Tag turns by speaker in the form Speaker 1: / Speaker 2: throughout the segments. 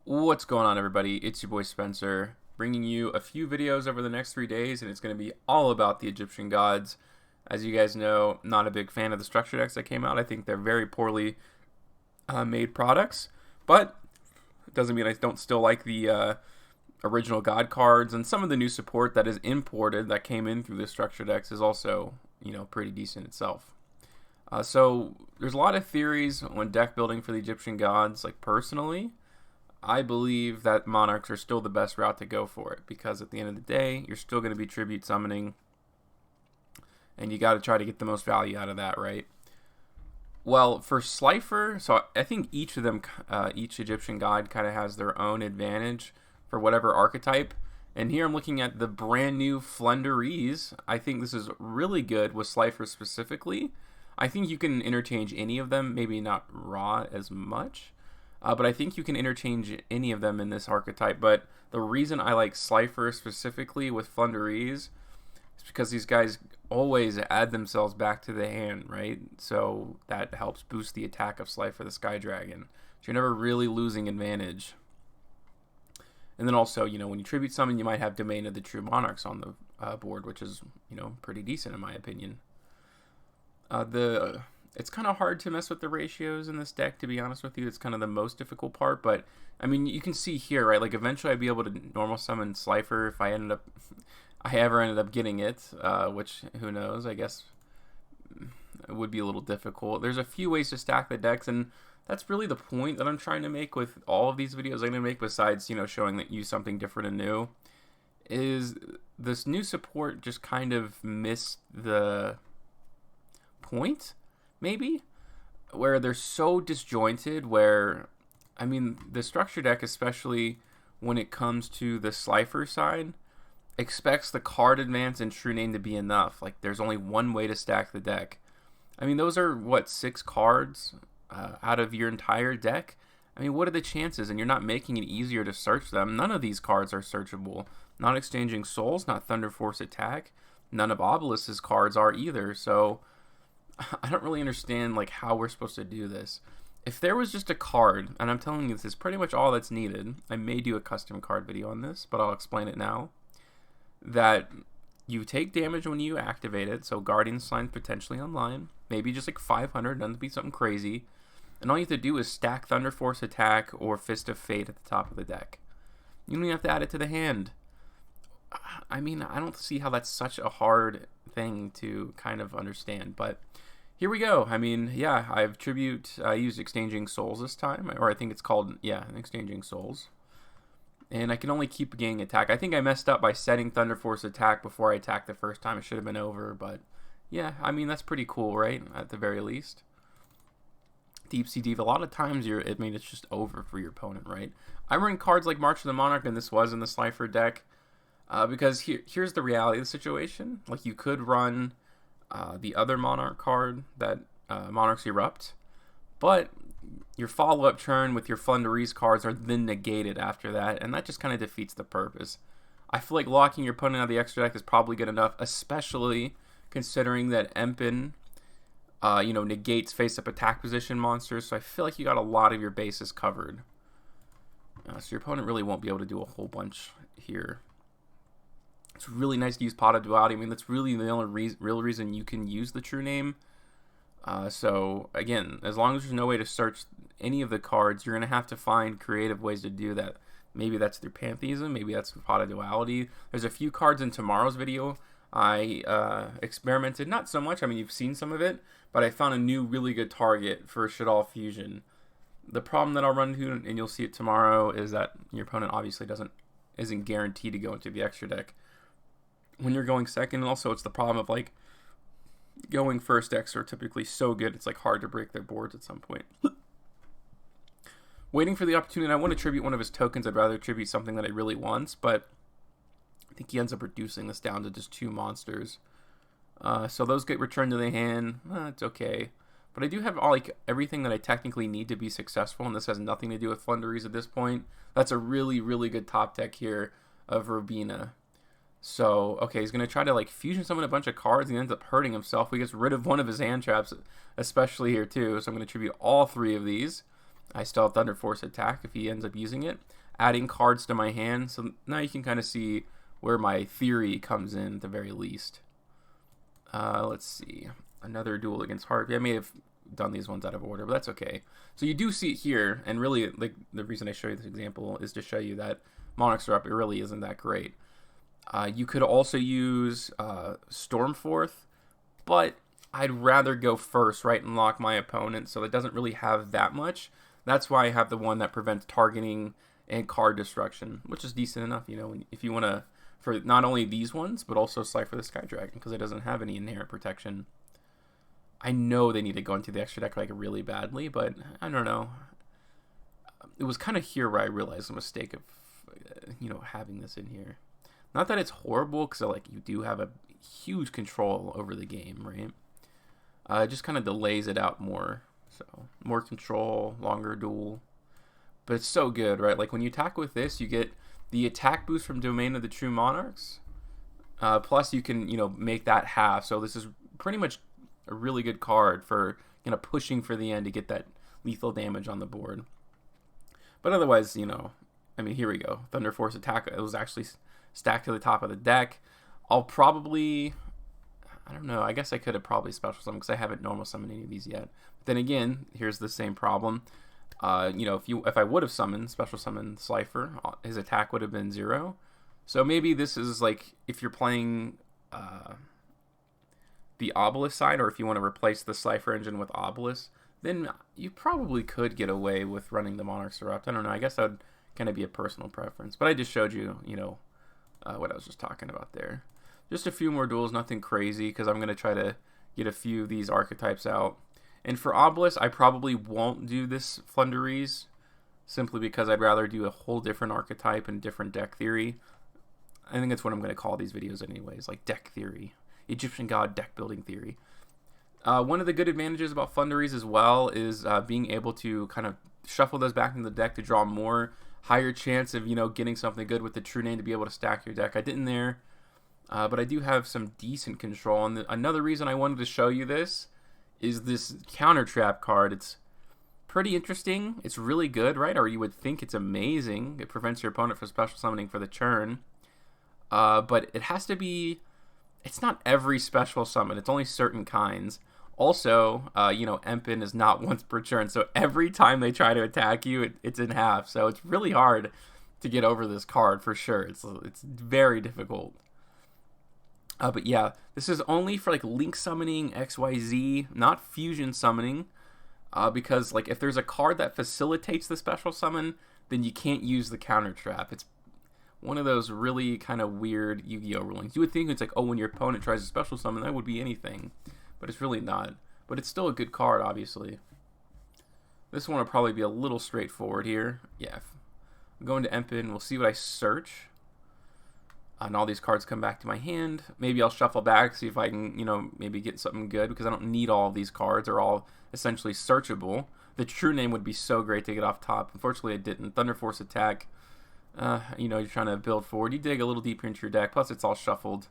Speaker 1: What's going on, everybody? It's your boy Spencer, bringing you a few videos over the next 3 days, and it's going to be all about the Egyptian gods. As you guys know, not a big fan of the structure decks that came out. I think they're very poorly made products, but it doesn't mean I don't still like the original god cards, and some of the new support that is imported that came in through the structure decks is also, pretty decent itself. So there's a lot of theories on deck building for the Egyptian gods. Like, personally, I believe that Monarchs are still the best route to go for it, because at the end of the day, you're still going to be tribute summoning, and you got to try to get the most value out of that, right? Well, for Slifer, so I think each of them, each Egyptian god kind of has their own advantage for whatever archetype. And here I'm looking at the brand new Flundereeze. I think this is really good with Slifer specifically. I think you can interchange any of them, maybe not raw as much. But I think you can interchange any of them in this archetype. But the reason I like Slifer specifically with Flundereeze is because these guys always add themselves back to the hand, right? So that helps boost the attack of Slifer the Sky Dragon. So you're never really losing advantage. And then also, when you tribute summon, you might have Domain of the True Monarchs on the board, which is, pretty decent in my opinion. It's kind of hard to mess with the ratios in this deck, to be honest with you. It's kind of the most difficult part, but I mean, you can see here, right? Like, eventually I'd be able to normal summon Slifer if I ever ended up getting it, which, who knows, I guess it would be a little difficult. There's a few ways to stack the decks, and that's really the point that I'm trying to make with all of these videos I'm going to make, besides, showing that you something different and new, is this new support just kind of missed the point, maybe, where they're so disjointed, where, I mean, the structure deck, especially when it comes to the Slifer side, expects the card advance and true name to be enough. Like, there's only one way to stack the deck. I mean, those are, what, 6 cards out of your entire deck? I mean, what are the chances? And you're not making it easier to search them. None of these cards are searchable. Not Exchanging Souls, not Thunder Force Attack. None of Obelisk's cards are either. So I don't really understand, like, how we're supposed to do this. If there was just a card, and I'm telling you this is pretty much all that's needed, I may do a custom card video on this, but I'll explain it now, that you take damage when you activate it, so Guardian Sign potentially online, maybe just like 500, doesn't be something crazy, and all you have to do is stack Thunder Force Attack or Fist of Fate at the top of the deck. You don't even have to add it to the hand. I mean, I don't see how that's such a hard thing to kind of understand, but here we go. I mean, yeah, I used Exchanging Souls this time, or I think it's called, Exchanging Souls. And I can only keep gaining attack. I think I messed up by setting Thunder Force Attack before I attacked the first time. It should have been over, but yeah, I mean, that's pretty cool, right? At the very least. Deep Sea Diva, a lot of times it's just over for your opponent, right? I run cards like March of the Monarch, and this was in the Slifer deck, because here's the reality of the situation. Like, you could run the other Monarch card, that Monarchs Erupt, but your follow-up turn with your Flundereeze cards are then negated after that, and that just kind of defeats the purpose. I feel like locking your opponent out of the extra deck is probably good enough, especially considering that Empin, negates face-up attack position monsters, so I feel like you got a lot of your bases covered. So your opponent really won't be able to do a whole bunch here. It's really nice to use Pot of Duality. I mean, that's really the only real reason you can use the true name. So, again, as long as there's no way to search any of the cards, you're going to have to find creative ways to do that. Maybe that's through Pantheism, maybe that's Pot of Duality. There's a few cards in tomorrow's video I experimented, not so much, I mean, you've seen some of it, but I found a new really good target for Shaddoll Fusion. The problem that I'll run into, and you'll see it tomorrow, is that your opponent obviously isn't guaranteed to go into the extra deck when you're going second. And also, it's the problem of, like, going first decks are typically so good, it's like hard to break their boards at some point. Waiting for the opportunity. I want to tribute one of his tokens. I'd rather tribute something that I really want, but I think he ends up reducing this down to just 2 monsters. So those get returned to the hand. It's okay. But I do have everything that I technically need to be successful, and this has nothing to do with Flundereeze at this point. That's a really, really good top deck here of Robina. So, okay, he's going to try to, fusion summon a bunch of cards, and he ends up hurting himself. He gets rid of one of his hand traps, especially here, too. So I'm going to tribute all 3 of these. I still have Thunder Force attack if he ends up using it. Adding cards to my hand, so now you can kind of see where my theory comes in at the very least. Let's see. Another duel against Harvey. I may have done these ones out of order, but that's okay. So you do see it here, and really, like, the reason I show you this example is to show you that Monarchs Erupt, it really isn't that great. You could also use Stormforth, but I'd rather go first, right, and lock my opponent, so it doesn't really have that much. That's why I have the one that prevents targeting and card destruction, which is decent enough, you know, if you want to, for not only these ones, but also Slifer the Sky Dragon, because it doesn't have any inherent protection. I know they need to go into the extra deck like really badly, but I don't know. It was kind of here where I realized the mistake of, you know, having this in here. Not that it's horrible, because like you do have a huge control over the game, right? It just kind of delays it out more. So more control, longer duel. But it's so good, right? Like when you attack with this, you get the attack boost from Domain of the True Monarchs. Plus you can, you know, make that half. So this is pretty much a really good card for, you know, pushing for the end to get that lethal damage on the board. But otherwise, you know, I mean, here we go. Thunder Force attack. It was actually stacked to the top of the deck. I'll probably, I don't know, I guess I could have probably special summoned because I haven't normal summoned any of these yet. But then again, here's the same problem. You know, if I would have summoned, special summoned Slifer, his attack would have been 0. So maybe this is like, if you're playing the Obelisk side, or if you want to replace the Slifer engine with Obelisk, then you probably could get away with running the Monarchs Erupt. I don't know, I guess that would kind of be a personal preference. But I just showed you, you know, what I was just talking about there. Just a few more duels, nothing crazy, because I'm going to try to get a few of these archetypes out. And for Obelisk, I probably won't do this Flundereeze, simply because I'd rather do a whole different archetype and different deck theory. I think that's what I'm going to call these videos anyways, like deck theory. Egyptian God deck building theory. One of the good advantages about Flundereeze as well is being able to kind of shuffle those back into the deck to draw more, higher chance of, you know, getting something good with the true name to be able to stack your deck. I didn't there, but I do have some decent control. And another reason I wanted to show you this is this counter trap card. It's pretty interesting. It's really good, right? Or you would think it's amazing. It prevents your opponent from special summoning for the turn. But it has to be, it's not every special summon. It's only certain kinds. Also, you know, Empin is not once per turn. So every time they try to attack you, it's in half. So it's really hard to get over this card for sure. It's very difficult. But yeah, this is only for like link summoning, XYZ, not fusion summoning. Because like if there's a card that facilitates the special summon, then you can't use the counter trap. It's one of those really kind of weird Yu-Gi-Oh rulings. You would think it's like, oh, when your opponent tries to special summon, that would be anything. But it's really not. But it's still a good card, obviously. This one will probably be a little straightforward here. Yeah. I'm going to Empin. We'll see what I search. And all these cards come back to my hand. Maybe I'll shuffle back, see if I can, you know, maybe get something good, because I don't need all of these cards. They're all essentially searchable. The true name would be so great to get off top. Unfortunately, I didn't. Thunder Force attack. You know, you're trying to build forward. You dig a little deeper into your deck. Plus, it's all shuffled.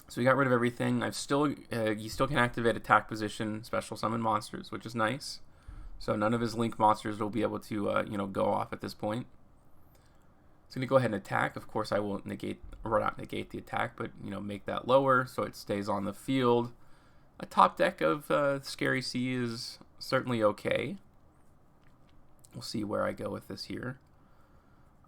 Speaker 1: So we got rid of everything. You still can activate attack position, special summon monsters, which is nice. So none of his link monsters will be able to, you know, go off at this point. It's going to go ahead and attack. Of course, I will negate, or not negate the attack, but, you know, make that lower so it stays on the field. A top deck of Scary Sea is certainly okay. We'll see where I go with this here.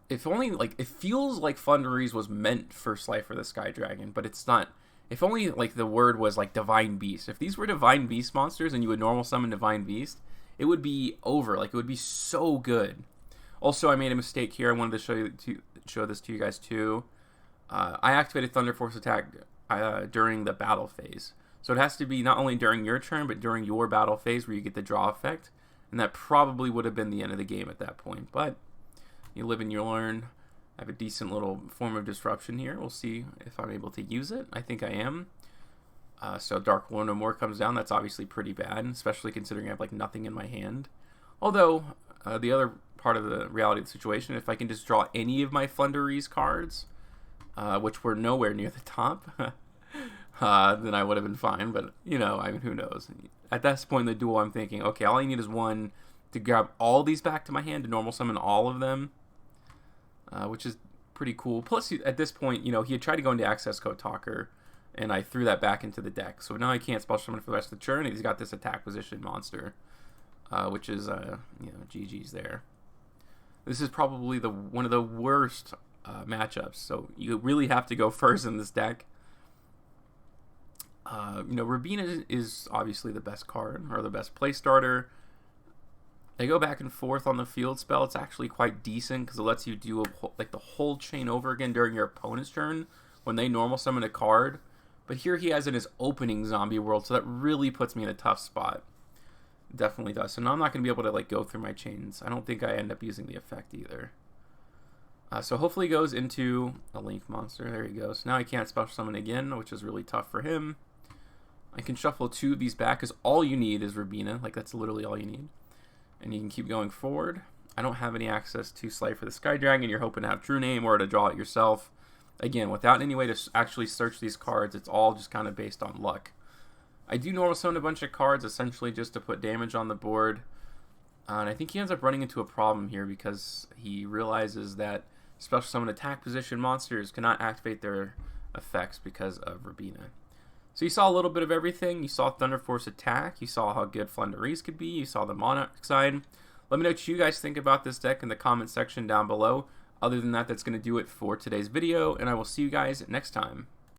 Speaker 1: If only, like, it feels like Flundereeze was meant for Slifer the Sky Dragon, but it's not. If only, like, the word was, like, Divine Beast. If these were Divine Beast monsters and you would normal summon Divine Beast, it would be over. Like, it would be so good. Also, I made a mistake here. I wanted to show this to you guys, too. I activated Thunder Force attack during the battle phase. So it has to be not only during your turn, but during your battle phase where you get the draw effect. And that probably would have been the end of the game at that point. But you live and you learn. I have a decent little form of disruption here. We'll see if I'm able to use it. I think I am. So Dark Lord No More comes down. That's obviously pretty bad, especially considering I have like nothing in my hand. Although, the other part of the reality of the situation, if I can just draw any of my Flundereeze cards, which were nowhere near the top, then I would have been fine. But, you know, I mean, who knows? At this point in the duel, I'm thinking, okay, all I need is one to grab all these back to my hand to normal summon all of them, which is pretty cool. Plus, at this point, you know, he had tried to go into Access Code Talker, and I threw that back into the deck. So now I can't special summon for the rest of the turn, and he's got this attack position monster, which is, you know, GG's there. This is probably one of the worst matchups, so you really have to go first in this deck. You know, Rabina is obviously the best card, or the best play starter. They go back and forth on the field spell. It's actually quite decent because it lets you do like the whole chain over again during your opponent's turn when they normal summon a card. But here he has in his opening zombie world, so that really puts me in a tough spot. Definitely does. So now I'm not going to be able to like go through my chains. I don't think I end up using the effect either. So hopefully he goes into a Link monster. There he goes. Now I can't special summon again, which is really tough for him. I can shuffle 2 of these back because all you need is Rabina. Like, that's literally all you need. And you can keep going forward. I don't have any access to Slifer the Sky Dragon. You're hoping to have True Name or to draw it yourself. Again, without any way to actually search these cards, it's all just kind of based on luck. I do normal summon a bunch of cards essentially just to put damage on the board. And I think he ends up running into a problem here because he realizes that special summon attack position monsters cannot activate their effects because of Rabina. So you saw a little bit of everything. You saw Thunder Force attack. You saw how good Flundereeze could be. You saw the Monarch side. Let me know what you guys think about this deck in the comment section down below. Other than that, that's going to do it for today's video, and I will see you guys next time.